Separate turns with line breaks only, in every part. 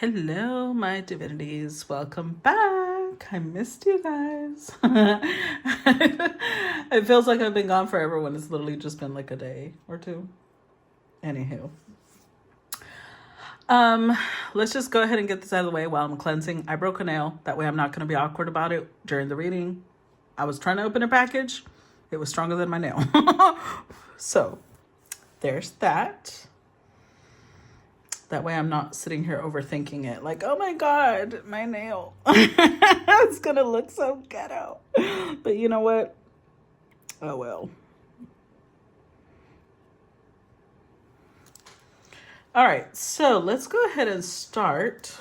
Hello, my divinities. Welcome back. I missed you guys. It feels like I've been gone forever when it's literally just been like a day or two. Anywho. Let's just go ahead and get this out of the way while I'm cleansing. I broke a nail. That way I'm not going to be awkward about it during the reading. I was trying to open a package. It was stronger than my nail. So, there's that. That way I'm not sitting here overthinking it. Like, oh my God, my nail. It's going to look so ghetto. But you know what? Oh well. All right, so let's go ahead and start.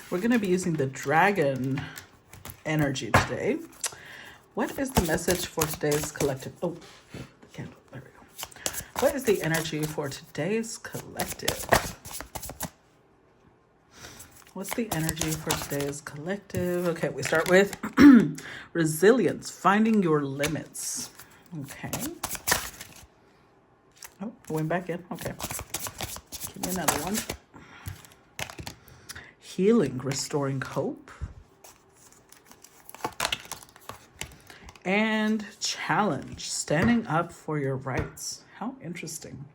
We're going to be using the dragon energy today. What is the message for today's collective? Oh, the candle. There we go. What is the energy for today's collective? What's the energy for today's collective? Okay, we start with resilience, finding your limits. Okay. Oh, I went back in. Okay. Give me another one. Healing, restoring hope. And challenge, standing up for your rights. How interesting.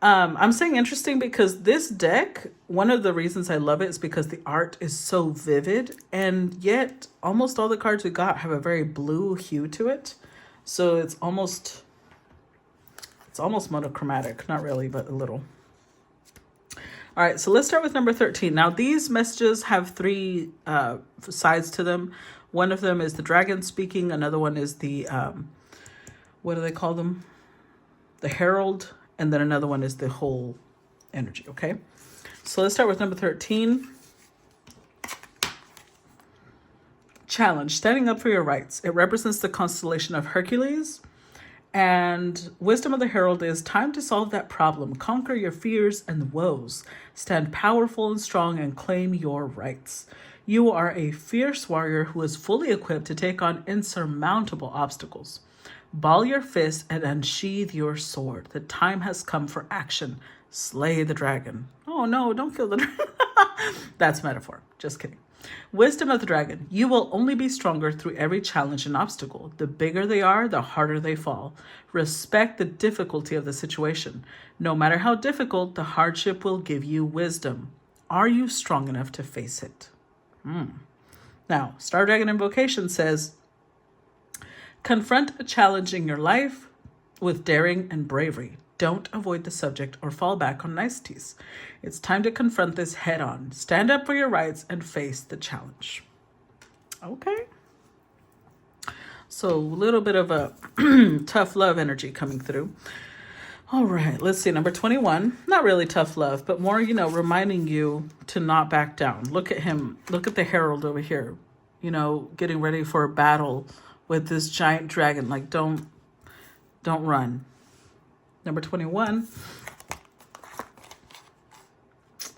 I'm saying interesting because this deck, one of the reasons I love it is because the art is so vivid, and yet almost all the cards we got have a very blue hue to it. So it's almost monochromatic. Not really, but a little. All right, so let's start with number 13. Now, these messages have three sides to them. One of them is the dragon speaking. Another one is the, what do they call them? The herald. And then another one is the whole energy, okay? So let's start with number 13. Challenge, standing up for your rights. It represents the constellation of Hercules. And wisdom of the herald is time to solve that problem. Conquer your fears and woes. Stand powerful and strong and claim your rights. You are a fierce warrior who is fully equipped to take on insurmountable obstacles. Ball your fist and unsheathe your sword. The time has come for action. Slay the dragon. Oh no, don't kill the dragon. That's metaphor. Just kidding. Wisdom of the dragon. You will only be stronger through every challenge and obstacle. The bigger they are, the harder they fall. Respect the difficulty of the situation. No matter how difficult, the hardship will give you wisdom. Are you strong enough to face it? Now, Star Dragon Invocation says, confront a challenge in your life with daring and bravery. Don't avoid the subject or fall back on niceties. It's time to confront this head on. Stand up for your rights and face the challenge. Okay. So a little bit of a tough love energy coming through. All right, let's see. Number 21, not really tough love, but more, reminding you to not back down. Look at him. Look at the herald over here, getting ready for a battle with this giant dragon. Like, don't run. Number 21,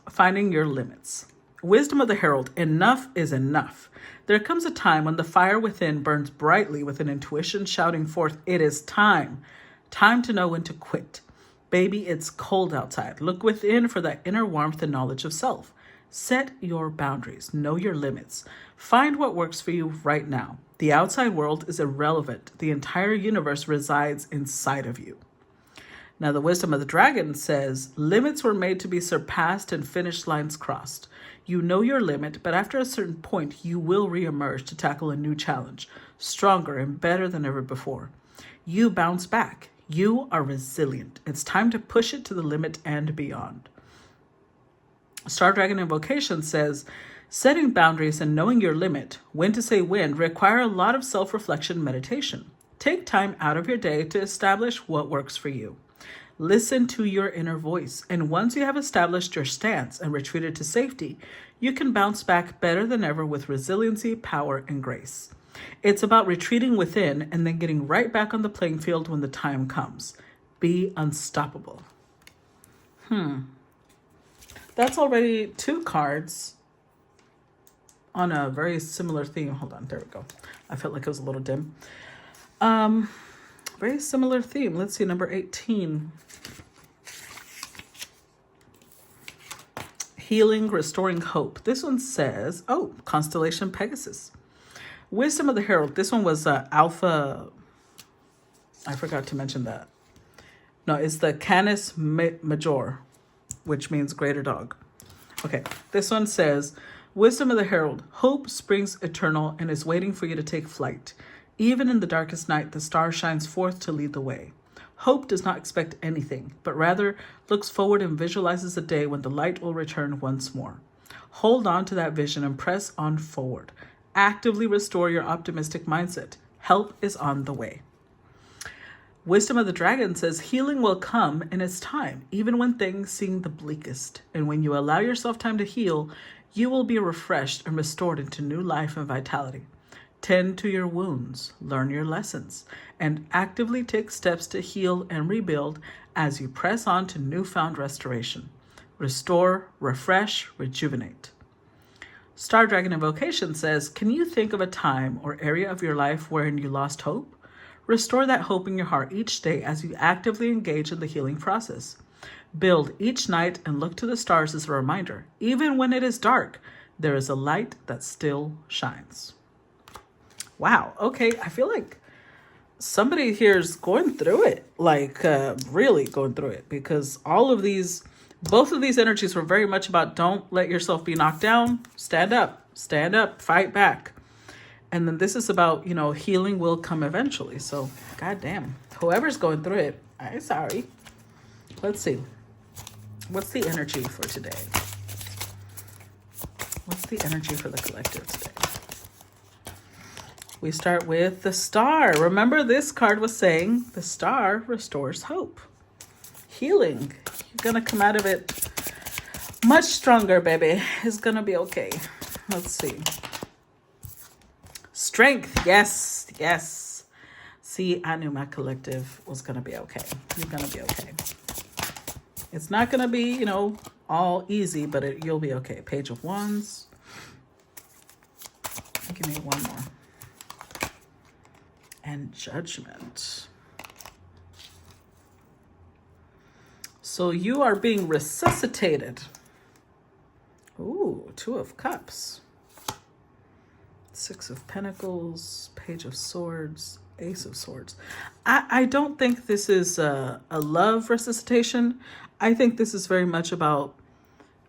finding your limits. Wisdom of the herald, enough is enough. There comes a time when the fire within burns brightly with an intuition shouting forth, it is time. Time to know when to quit. Baby, it's cold outside. Look within for that inner warmth and knowledge of self. Set your boundaries. Know your limits. Find what works for you right now. The outside world is irrelevant. The entire universe resides inside of you. Now, the wisdom of the dragon says, limits were made to be surpassed and finish lines crossed. You know your limit, but after a certain point, you will reemerge to tackle a new challenge, stronger and better than ever before. You bounce back. You are resilient. It's time to push it to the limit and beyond. Star Dragon Invocation says, setting boundaries and knowing your limit, when to say when, require a lot of self-reflection meditation. Take time out of your day to establish what works for you. Listen to your inner voice, and once you have established your stance and retreated to safety, you can bounce back better than ever with resiliency, power, and grace. It's about retreating within and then getting right back on the playing field when the time comes. Be unstoppable. That's already 2 cards on a very similar theme. Hold on, there we go. I felt like it was a little dim. Very similar theme. Let's see, number 18. Healing, restoring hope. This one says, oh, Constellation Pegasus. Wisdom of the Herald. This one was Alpha. I forgot to mention that. No, it's the Canis Major, which means greater dog. Okay, this one says, Wisdom of the Herald. Hope springs eternal and is waiting for you to take flight. Even in the darkest night, the star shines forth to lead the way. Hope does not expect anything, but rather looks forward and visualizes a day when the light will return once more. Hold on to that vision and press on forward. Actively restore your optimistic mindset. Help is on the way. Wisdom of the Dragon says, healing will come in its time, even when things seem the bleakest. And when you allow yourself time to heal, you will be refreshed and restored into new life and vitality. Tend to your wounds, learn your lessons, and actively take steps to heal and rebuild as you press on to newfound restoration. Restore, refresh, rejuvenate. Star Dragon Invocation says, can you think of a time or area of your life wherein you lost hope? Restore that hope in your heart each day as you actively engage in the healing process. Build each night and look to the stars as a reminder. Even when it is dark, there is a light that still shines. Wow. Okay. I feel like somebody here is going through it, like really going through it, because both of these energies were very much about don't let yourself be knocked down. Stand up, fight back. And then this is about, healing will come eventually. So, goddamn, whoever's going through it, I'm sorry. Let's see. What's the energy for today? What's the energy for the collective today? We start with the Star. Remember, this card was saying the Star restores hope. Healing. You're going to come out of it much stronger, baby. It's going to be okay. Let's see. Strength. Yes. See, I knew my collective was going to be okay. You're going to be okay. It's not going to be, all easy, but you'll be okay. Page of Wands. Give me one more. And Judgment. So you are being resuscitated. Ooh, Two of Cups. Six of Pentacles, Page of Swords, Ace of Swords. I don't think this is a love resuscitation. I think this is very much about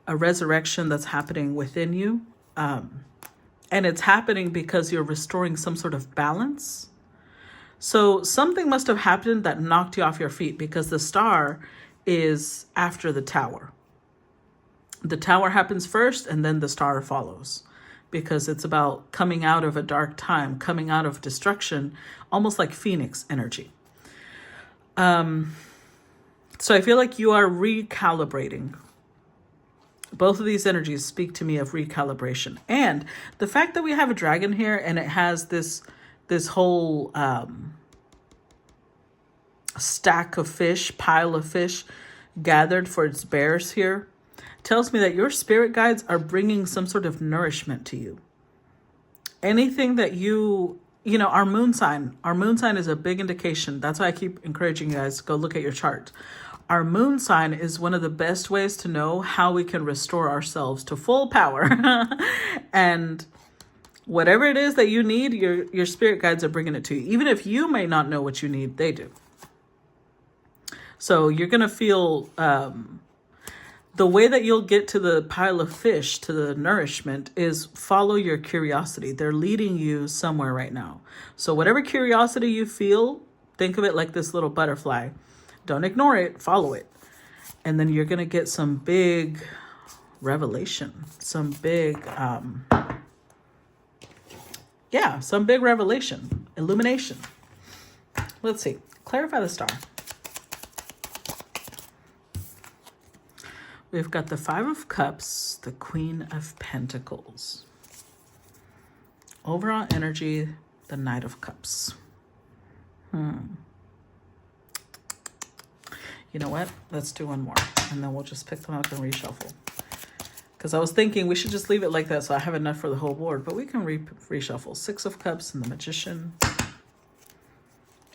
a resurrection that's happening within you. And it's happening because you're restoring some sort of balance. So something must have happened that knocked you off your feet, because the Star is after the Tower. The Tower happens first and then the Star follows, because it's about coming out of a dark time, coming out of destruction, almost like Phoenix energy. So I feel like you are recalibrating. Both of these energies speak to me of recalibration. And the fact that we have a dragon here and it has this whole stack of fish, pile of fish gathered for its bears here, tells me that your spirit guides are bringing some sort of nourishment to you. Anything that our moon sign is a big indication. That's why I keep encouraging you guys to go look at your chart. Our moon sign is one of the best ways to know how we can restore ourselves to full power. And whatever it is that you need, your spirit guides are bringing it to you. Even if you may not know what you need, they do. So you're going to feel the way that you'll get to the pile of fish, to the nourishment, is follow your curiosity. They're leading you somewhere right now. So whatever curiosity you feel, think of it like this little butterfly. Don't ignore it, follow it. And then you're going to get some big revelation, some big revelation, illumination. Let's see. Clarify the Star. We've got the Five of Cups, the Queen of Pentacles. Overall energy, the Knight of Cups. You know what? Let's do one more, and then we'll just pick them up and reshuffle. Because I was thinking we should just leave it like that so I have enough for the whole board, but we can reshuffle. Six of Cups and the Magician.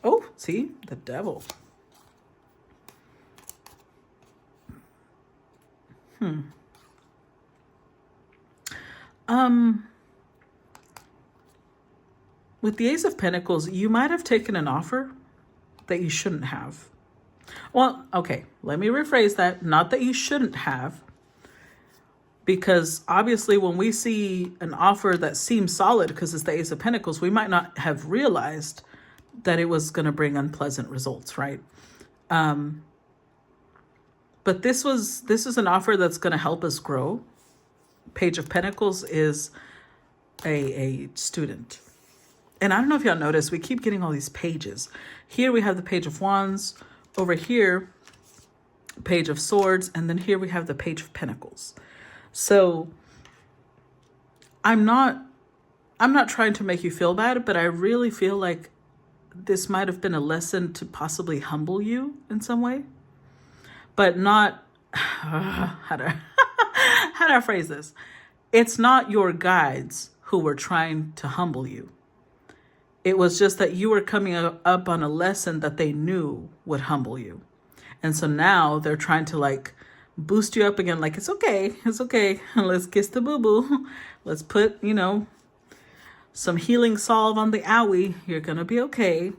Oh, see? The Devil. With the Ace of Pentacles, you might have taken an offer that you shouldn't have. Well, okay, let me rephrase that. Not that you shouldn't have, because obviously when we see an offer that seems solid because it's the Ace of Pentacles, we might not have realized that it was going to bring unpleasant results, right? But this is an offer that's going to help us grow. Page of Pentacles is a student. And I don't know if y'all noticed, we keep getting all these pages. Here we have the Page of Wands. Over here, Page of Swords. And then here we have the Page of Pentacles. So I'm not trying to make you feel bad, but I really feel like this might have been a lesson to possibly humble you in some way. But not, how do I phrase this? It's not your guides who were trying to humble you. It was just that you were coming up on a lesson that they knew would humble you. And so now they're trying to like boost you up again. Like, it's okay. It's okay. Let's kiss the boo-boo. Let's put, some healing salve on the owie. You're going to be okay.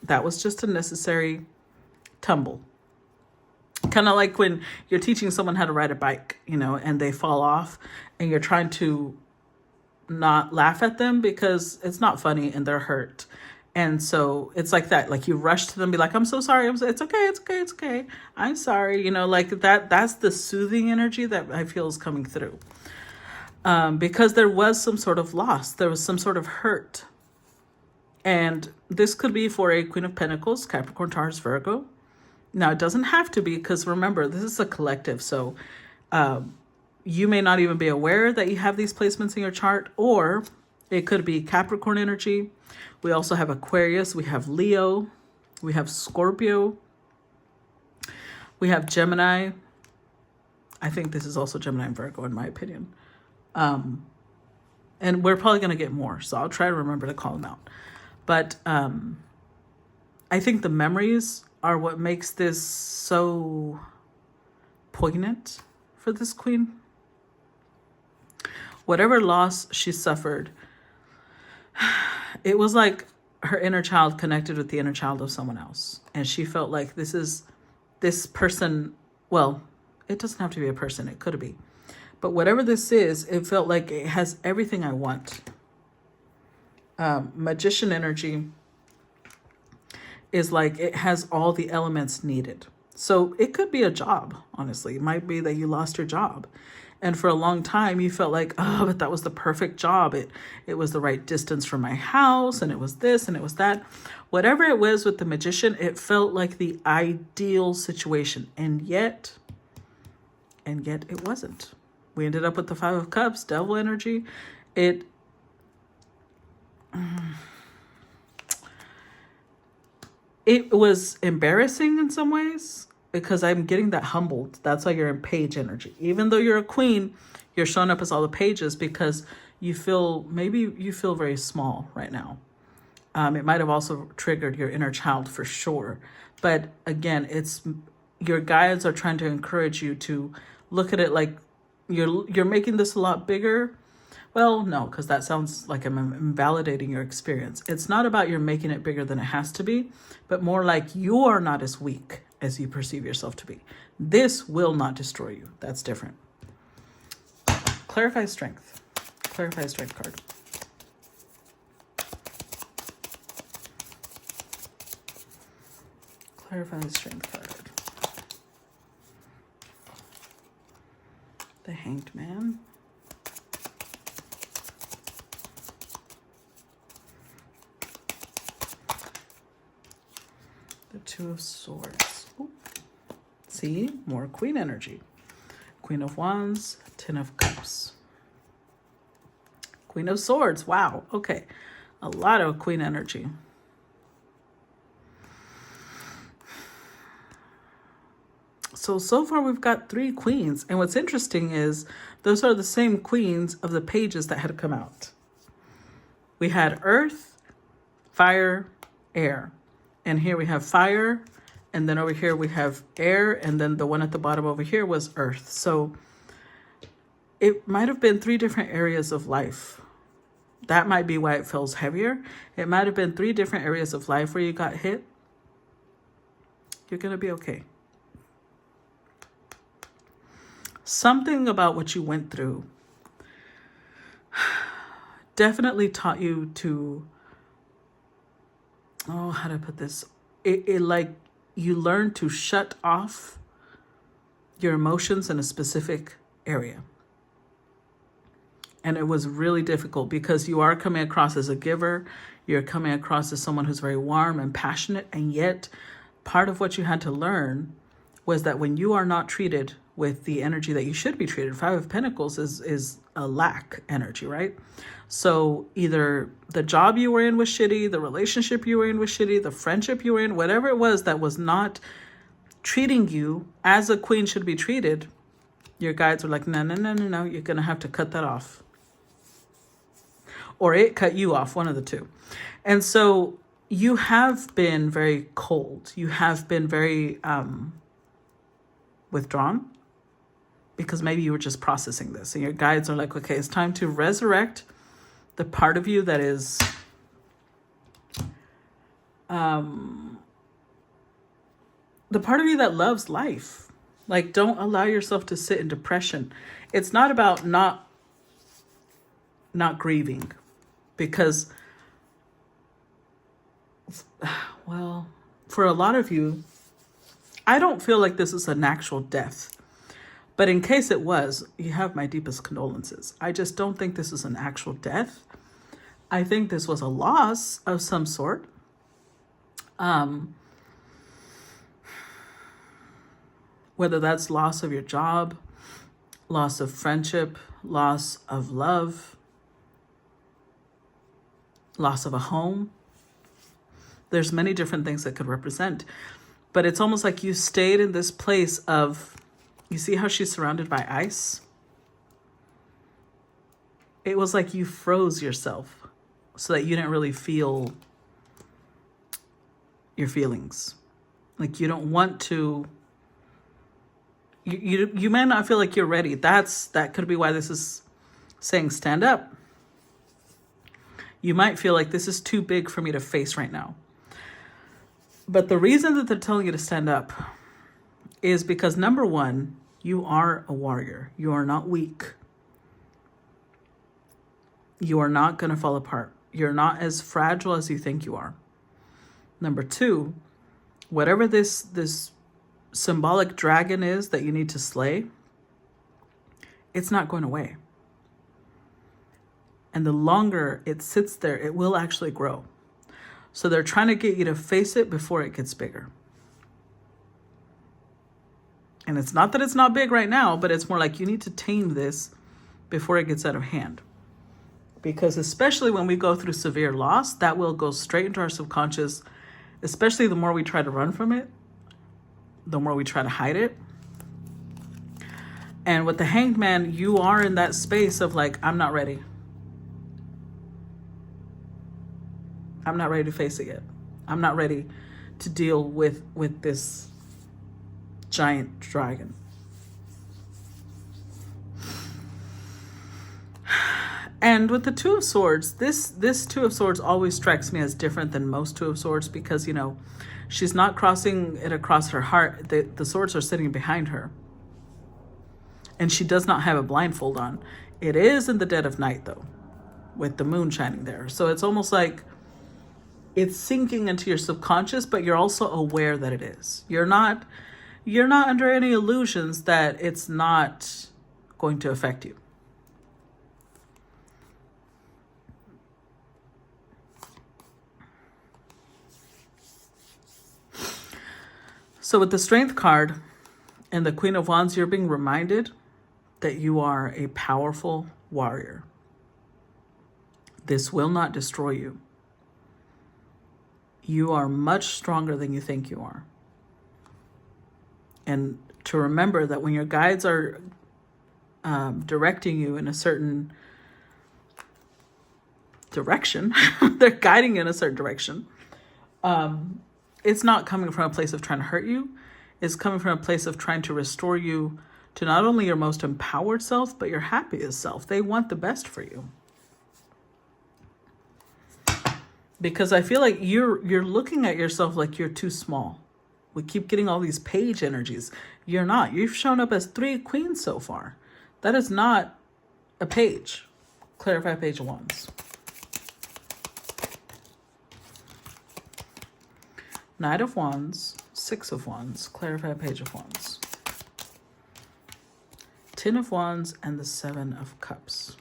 That was just a necessary tumble. Kind of like when you're teaching someone how to ride a bike, and they fall off and you're trying to not laugh at them because it's not funny and they're hurt. And so it's like that, like you rush to them, be like, I'm so sorry. It's okay. It's okay. It's okay. I'm sorry. Like that's the soothing energy that I feel is coming through. Because there was some sort of loss. There was some sort of hurt. And this could be for a Queen of Pentacles, Capricorn, Taurus, Virgo. Now, it doesn't have to be, because remember, this is a collective. So you may not even be aware that you have these placements in your chart, or it could be Capricorn energy. We also have Aquarius. We have Leo. We have Scorpio. We have Gemini. I think this is also Gemini and Virgo, in my opinion. And we're probably going to get more, so I'll try to remember to call them out. But I think the memories are what makes this so poignant for this queen. Whatever loss she suffered, it was like her inner child connected with the inner child of someone else. And she felt like this person, well, it doesn't have to be a person, it could be. But whatever this is, it felt like it has everything I want. Magician energy is like it has all the elements needed. So it could be a job, honestly. It might be that you lost your job. And for a long time, you felt like, oh, but that was the perfect job. It was the right distance from my house, and it was this, and it was that. Whatever it was with the magician, it felt like the ideal situation. And yet it wasn't. We ended up with the Five of Cups, devil energy. It was embarrassing in some ways, because I'm getting that humbled. That's why you're in page energy. Even though you're a queen, you're showing up as all the pages because maybe you feel very small right now. It might have also triggered your inner child for sure. But again, it's your guides are trying to encourage you to look at it like you're making this a lot bigger. Well, no, because that sounds like I'm invalidating your experience. It's not about you're making it bigger than it has to be, but more like you are not as weak as you perceive yourself to be. This will not destroy you. That's different. Clarify strength. Clarify strength card. Clarify the strength card. The Hanged Man. The Two of Swords. Ooh. See, more queen energy. Queen of Wands, Ten of Cups. Queen of Swords. Wow. Okay. A lot of queen energy. So far we've got 3 queens. And what's interesting is those are the same queens of the pages that had come out. We had earth, fire, air. And here we have fire. And then over here we have air. And then the one at the bottom over here was earth. So it might have been 3 different areas of life. That might be why it feels heavier. It might have been 3 different areas of life where you got hit. You're going to be okay. Something about what you went through definitely taught you to, how do I put this? It like you learned to shut off your emotions in a specific area. And it was really difficult because you are coming across as a giver. You're coming across as someone who's very warm and passionate. And yet part of what you had to learn was that when you are not treated with the energy that you should be treated, 5 of Pentacles is a lack energy, right? So either the job you were in was shitty, the relationship you were in was shitty, the friendship you were in, whatever it was that was not treating you as a queen should be treated, your guides were like, no, you're going to have to cut that off. Or it cut you off, one of the two. And so you have been very cold. You have been very withdrawn because maybe you were just processing this. And your guides are like, okay, it's time to resurrect the part of you that is the part of you that loves life. Like, don't allow yourself to sit in depression. It's not about not grieving, because, well, for a lot of you, I don't feel like this is an actual death. But in case it was, you have my deepest condolences. I just don't think this is an actual death. I think this was a loss of some sort. Whether that's loss of your job, loss of friendship, loss of love, loss of a home. There's many different things that could represent. But it's almost like you stayed in this place of, you see how she's surrounded by ice? It was like you froze yourself so that you didn't really feel your feelings. Like you don't want to, you may not feel like you're ready. That could be why this is saying stand up. You might feel like this is too big for me to face right now. But the reason that they're telling you to stand up is because, number one, you are a warrior. You are not weak. You are not going to fall apart. You're not as fragile as you think you are. Number two, whatever this symbolic dragon is that you need to slay, it's not going away. And the longer it sits there, it will actually grow. So they're trying to get you to face it before it gets bigger. And it's not that it's not big right now, but it's more like you need to tame this before it gets out of hand. Because especially when we go through severe loss, that will go straight into our subconscious, especially the more we try to run from it, the more we try to hide it. And with the Hanged Man, you are in that space of like, I'm not ready. I'm not ready to face it yet. I'm not ready to deal with this giant dragon. And with the Two of Swords, this Two of Swords always strikes me as different than most Two of Swords because, you know, she's not crossing it across her heart. The swords are sitting behind her. And she does not have a blindfold on. It is in the dead of night, though, with the moon shining there. So it's almost like it's sinking into your subconscious, but you're also aware that it is. You're not under any illusions that it's not going to affect you. So with the Strength card and the Queen of Wands, you're being reminded that you are a powerful warrior. This will not destroy you. You are much stronger than you think you are. And to remember that when your guides are directing you in a certain direction, they're guiding you in a certain direction, it's not coming from a place of trying to hurt you. It's coming from a place of trying to restore you to not only your most empowered self, but your happiest self. They want the best for you. Because I feel like you're looking at yourself like you're too small. We keep getting all these page energies. You're not. You've shown up as 3 queens so far. That is not a page. Clarify Page of Wands. Knight of Wands, 6 of Wands, clarify Page of Wands. 10 of Wands and the 7 of Cups.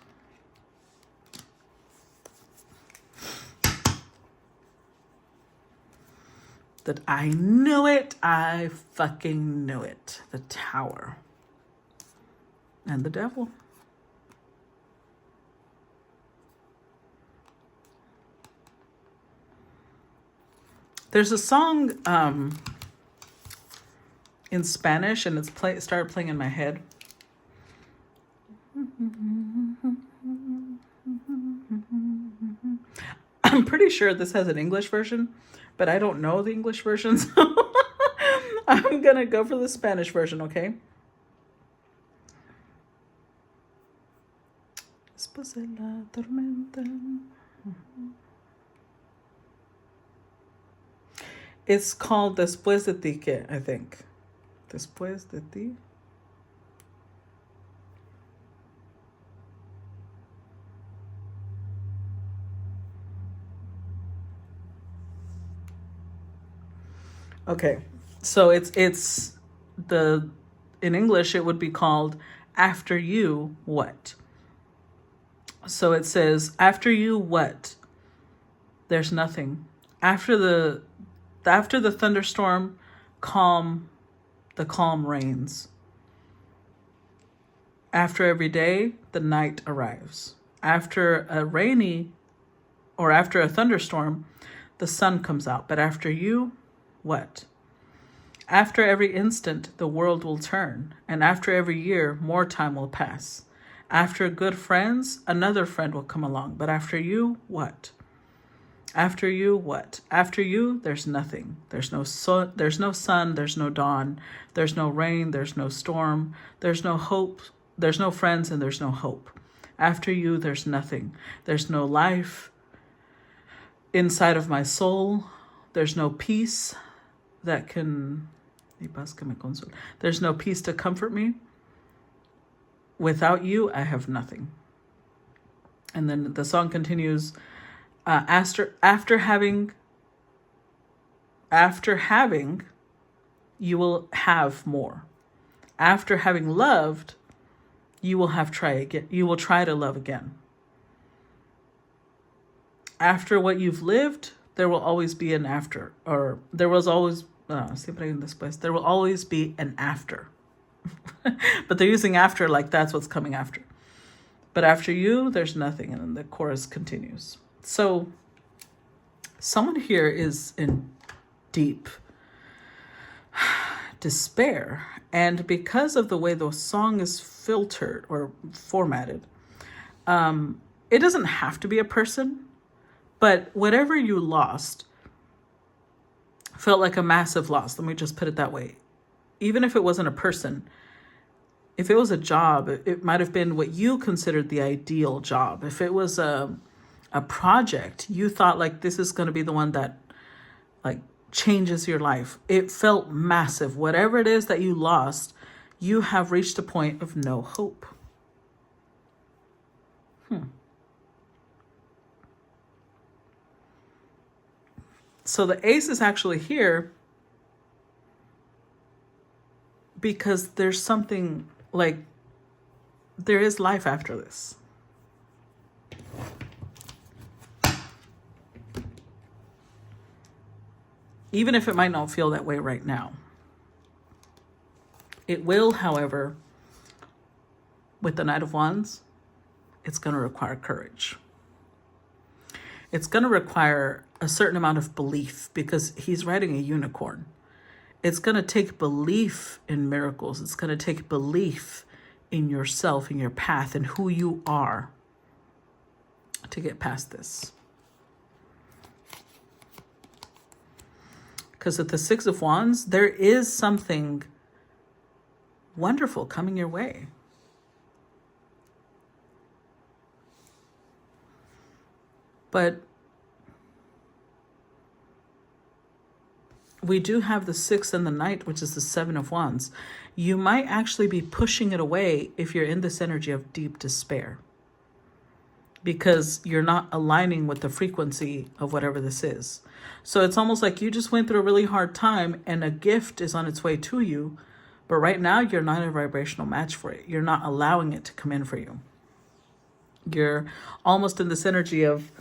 That I knew it. I fucking knew it. The Tower. And the Devil. There's a song in Spanish, and it's started playing in my head. I'm pretty sure this has an English version, but I don't know the English version, so I'm gonna go for the Spanish version, okay? Después de la tormenta. It's called Después de ti, que I think. Después de ti. Okay, so it's in English it would be called After You What. So it says, after you what? There's nothing. After the thunderstorm, the calm reigns. After every day, the night arrives. After after a thunderstorm, the sun comes out. But after you, what? After every instant, the world will turn. And after every year, more time will pass. After good friends, another friend will come along. But after you, what? After you, what? After you, there's nothing. There's no sun, there's no dawn, there's no rain, there's no storm, there's no hope, there's no friends, and there's no hope. After you, there's nothing. There's no life inside of my soul. There's no peace that can... There's no peace to comfort me. Without you, I have nothing. And then the song continues... After having, you will have more. After having loved, you will try again. You will try to love again. After what you've lived, there will always be an after, or there was always siempre hay un después. There will always be an after. But they're using after like that's what's coming after. But after you, there's nothing, and then the chorus continues. So someone here is in deep despair. And because of the way the song is filtered or formatted, it doesn't have to be a person, but whatever you lost felt like a massive loss. Let me just put it that way. Even if it wasn't a person, if it was a job, it might have been what you considered the ideal job. If it was a project, you thought like this is going to be the one that like changes your life. It felt massive. Whatever it is that you lost, you have reached a point of no hope. So the ace is actually here because there's something like there is life after this. Even if it might not feel that way right now. It will, however, with the Knight of Wands, it's going to require courage. It's going to require a certain amount of belief because he's riding a unicorn. It's going to take belief in miracles. It's going to take belief in yourself, in your path, and who you are to get past this. Because at the Six of Wands, there is something wonderful coming your way. But we do have the 6 and the Knight, which is the 7 of Wands. You might actually be pushing it away if you're in this energy of deep despair, because you're not aligning with the frequency of whatever this is. So it's almost like you just went through a really hard time and a gift is on its way to you, but right now you're not a vibrational match for it. You're not allowing it to come in for you. You're almost in this energy of,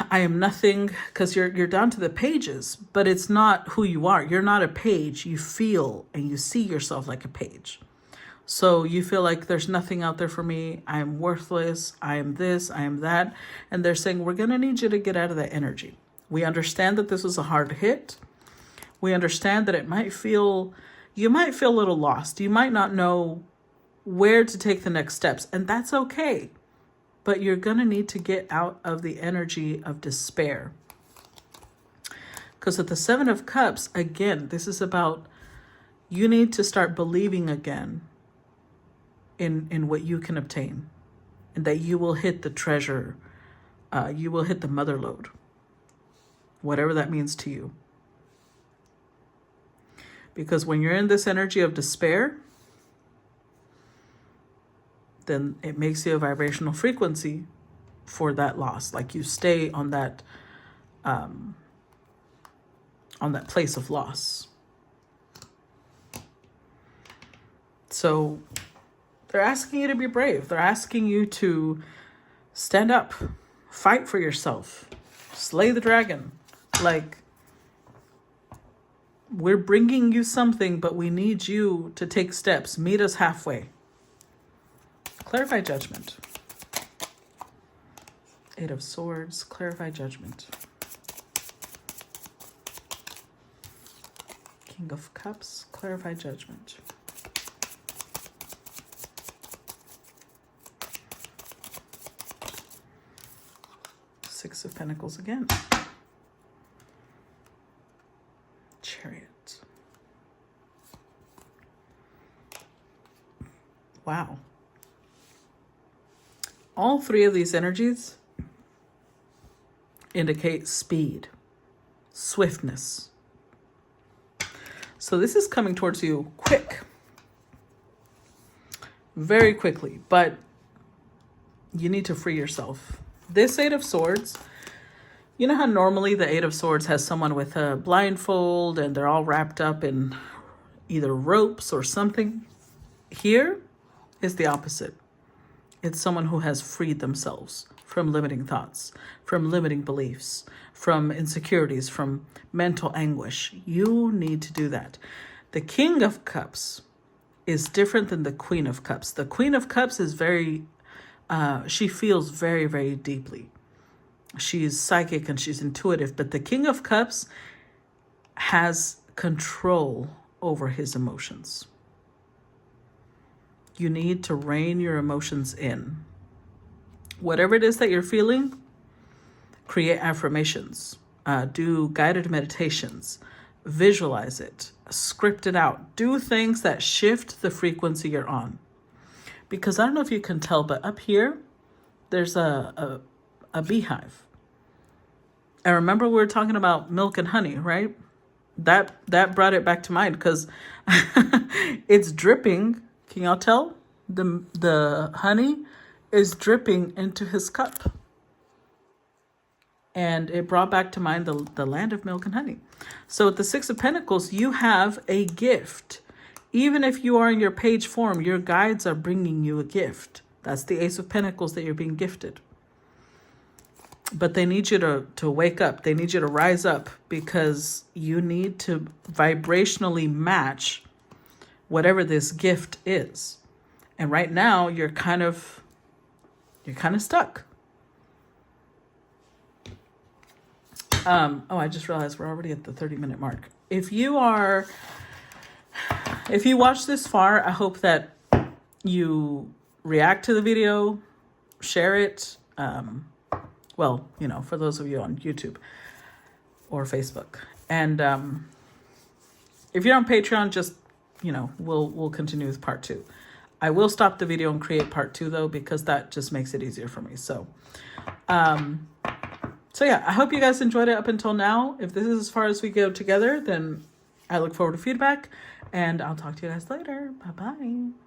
I am nothing, because you're down to the pages, but it's not who you are. You're not a page. You feel and you see yourself like a page. So you feel like there's nothing out there for me. I am worthless. I am this, I am that. And they're saying, we're going to need you to get out of that energy. We understand that this was a hard hit. We understand that you might feel a little lost. You might not know where to take the next steps, and that's okay. But you're going to need to get out of the energy of despair. Because with the 7 of Cups, again, this is about you need to start believing again in what you can obtain, and that you will hit the treasure. You will hit the mother lode, whatever that means to you. Because when you're in this energy of despair, then it makes you a vibrational frequency for that loss. Like you stay on that place of loss. So they're asking you to be brave. They're asking you to stand up, fight for yourself, slay the dragon. Like, we're bringing you something, but we need you to take steps. Meet us halfway. Clarify judgment. 8 of Swords, clarify judgment. King of Cups, clarify judgment. Six of Pentacles again. Chariot. Wow. All 3 of these energies indicate speed, swiftness. So this is coming towards you quick, very quickly, but you need to free yourself. This 8 of Swords, you know how normally the 8 of Swords has someone with a blindfold and they're all wrapped up in either ropes or something? Here is the opposite. It's someone who has freed themselves from limiting thoughts, from limiting beliefs, from insecurities, from mental anguish. You need to do that. The King of Cups is different than the Queen of Cups. The Queen of Cups is she feels very, very deeply. She's psychic and she's intuitive, but the King of Cups has control over his emotions. You need to rein your emotions in. Whatever it is that you're feeling, create affirmations, do guided meditations, visualize it, script it out, do things that shift the frequency you're on. Because I don't know if you can tell, but up here, there's a beehive. And remember we were talking about milk and honey, right? That brought it back to mind because it's dripping. Can y'all tell? The honey is dripping into his cup. And it brought back to mind the land of milk and honey. So with the 6 of Pentacles, you have a gift. Even if you are in your page form, your guides are bringing you a gift. That's the Ace of Pentacles that you're being gifted. But they need you to wake up. They need you to rise up because you need to vibrationally match whatever this gift is. And right now you're kind of stuck. I just realized we're already at the 30-minute mark. If you watch this far, I hope that you react to the video, share it. For those of you on YouTube or Facebook. And if you're on Patreon, just, you know, we'll continue with part 2. I will stop the video and create part 2 though, because that just makes it easier for me. So, yeah, I hope you guys enjoyed it up until now. If this is as far as we go together, then I look forward to feedback, and I'll talk to you guys later. Bye-bye.